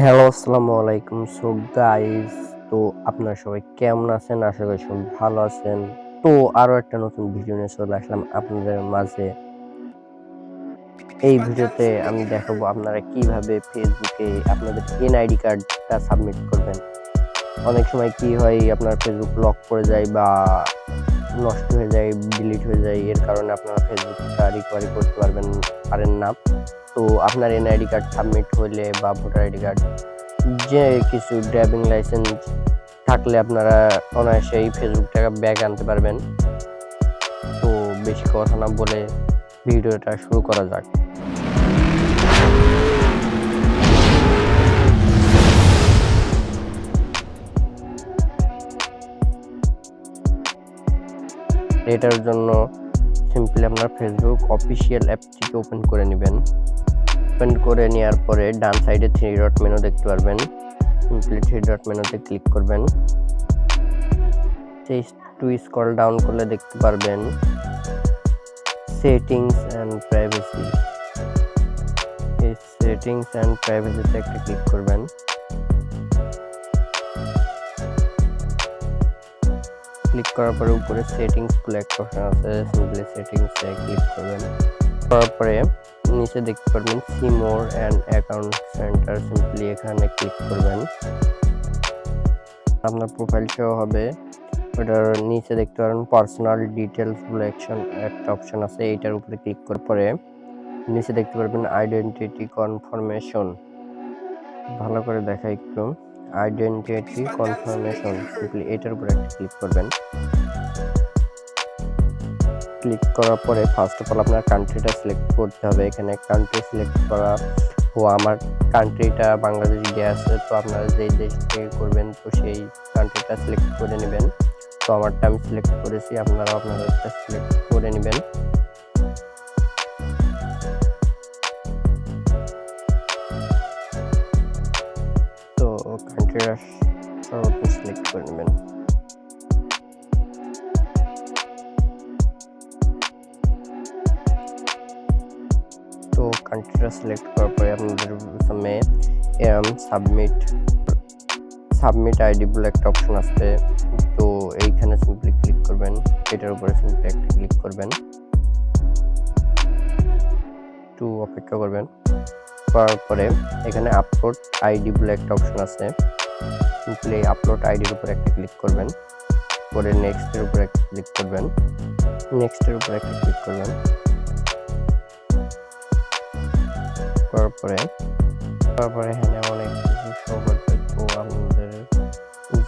Hello, আসসালামু আলাইকুম। So guys, তো আপনারা সবাই কেমন আছেন? আশা করি সবাই ভালো আছেন। তো আরো একটা নতুন ভিডিও নিয়ে চলে আসলাম আপনাদের মাঝে। এই ভিডিওতে আমি দেখাবো আপনারা কিভাবে ফেসবুকে আপনাদের এনআইডি কার্ডটা সাবমিট করবেন। অনেক সময় কি হয়, আপনার ফেসবুক লক করে যায় বা নষ্ট হয়ে যায়, ডিলিট হয়ে যায়। এর কারণে আপনারা ফেসবুকটা রিকভারি করতে পারেন না। তো আপনার এনআইডি কার্ড সাবমিট হলে বা ভোটার আইডি কার্ড, যে কিছু ড্রাইভিং লাইসেন্স থাকলে আপনারা অনায়াসেই ফেসবুকটাকে ব্যাক আনতে পারবেন। তো বেশি কথা না বলে ভিডিওটা শুরু করা যাক। এটার জন্য সিম্পলি আপনার ফেসবুক অফিসিয়াল অ্যাপটিকে ওপেন করে নেবেন। ওপেন করে নেওয়ার পরে ডান সাইডে 3 ডট মেনু দেখতে পারবেন। সিম্পলি 3 ডট মেনুতে ক্লিক করবেন। একটু স্ক্রল ডাউন করলে দেখতে পারবেন সেটিংস অ্যান্ড প্রাইভেসি। এই সেটিংস অ্যান্ড প্রাইভেসিতে একটা ক্লিক করবেন। ক্লিক করার পরে উপরে সেটিংস বলে একটা অপশন আছে, সিম্পলি সেটিংসে ক্লিক করবেন। করার পরে নিচে দেখতে পারবেন see more and account centre, simply এখানে ক্লিক করবেন। আপনার প্রোফাইল শো হবে। ওটার নিচে দেখতে পারেন পার্সোনাল ডিটেলস বলে একটা অপশন আছে, এইটার উপরে ক্লিক করার পরে নিচে দেখতে পারবেন আইডেন্টিটি কনফার্মেশন। ভালো করে দেখা একটু, আইডেন্টিটি কনফার্মেশন, সিম্পলি এটার উপরে একটা ক্লিক করবেন। ক্লিক করার পরে ফার্স্ট অফ অল আপনার কান্ট্রিটা সিলেক্ট করতে হবে। এখানে কান্ট্রি সিলেক্ট করা, ও আমার কান্ট্রিটা বাংলাদেশ দেওয়া আছে, তো আপনারা যেই দেশ থেকে করবেন তো সেই কান্ট্রিটা সিলেক্ট করে নেবেন। তো আমারটা আমি সিলেক্ট করেছি, আপনারা আপনাদেরটা সিলেক্ট করে নেবেন। তো কান্ট্রিটা সর্বপ্রথম সিলেক্ট করে নেবেন। তো কান্ট্রিটা সিলেক্ট করার পরে আপনাদের সামনে সাবমিট আইডি বলে একটা অপশন আসবে, তো এইখানে সিম্পলি ক্লিক করবেন। এটার উপরে সিম্পলি একটা ক্লিক করবেন, একটু অপেক্ষা করবেন। করার পরে এখানে আপলোড আইডি বলে একটা অপশন আছে, সিম্পলি আপলোড আইডির উপরে একটা ক্লিক করবেন। করে নেক্সটের উপরে একটা ক্লিক করবেন। নেক্সটের উপরে একটা ক্লিক করবেন। করার পরে এখানে অনেক কিছু শো করবে, তো আপনাদের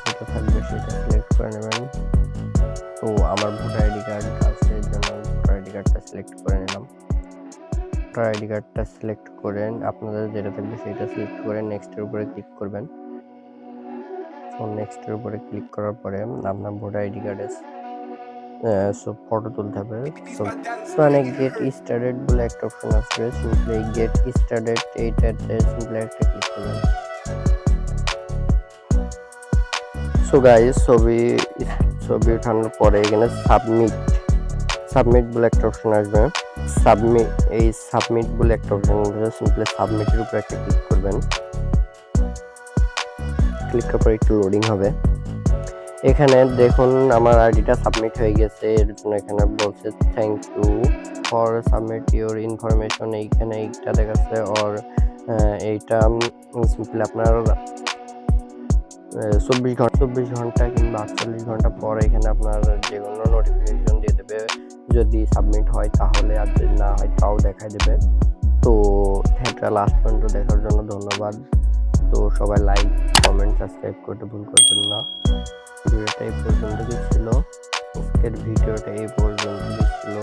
যেটা থাকবে সেটা সিলেক্ট করে নেবেন। তো আমার ভোটার আইডি কার্ড আছে, এর জন্য ভোটার আইডি কার্ডটা সিলেক্ট করে নিলাম। ভোটার আইডি কার্ডটা সিলেক্ট করেন, আপনাদের যেটা থাকবে সেটা সিলেক্ট করে নেক্সটের উপরে ক্লিক করবেন। তো নেক্সটের উপরে ক্লিক করার পরে আপনার ভোটার আইডি কার্ডে সব ফটো তুলতে হবে। মানে গেট স্টার্টেড বলে একটা অপশন আসবে, সিম্পলি গেট স্টার্টেড এইটাতে সিম্পলি একটা ক্লিক করবেন। সো গাইস, ছবি ওঠানোর পরে এখানে সাবমিট বলে একটা অপশন আসবে। সাবমিট বলে একটা অপশন আসবে, সিম্পলি সাবমিটের উপরে একটা ক্লিক করবেন। ক্লিক করার পর একটু লোডিং হবে। এখানে দেখুন আমার আইডিটা সাবমিট হয়ে গেছে, এর জন্য এখানে বলছে thank you for submit your information. এইখানে এইটা দেখাচ্ছে, আর এইটা সিম্পলি আপনার 24 ঘন্টা কিংবা 48 ঘন্টা পর এখানে আপনার যে কোনো নোটিফিকেশন দিয়ে দেবে। যদি সাবমিট হয় তাহলে, আর যদি না হয় তাও দেখাই দেবে। তো এটা লাস্ট পর্যন্ত দেখার জন্য ধন্যবাদ। তো সবাই লাইক, কমেন্ট, সাবস্ক্রাইব করতে ভুল করবেন না। ভিডিওটা এই পর্যন্তই ছিল। আজকের ভিডিওটা এই পর্যন্তই ছিল।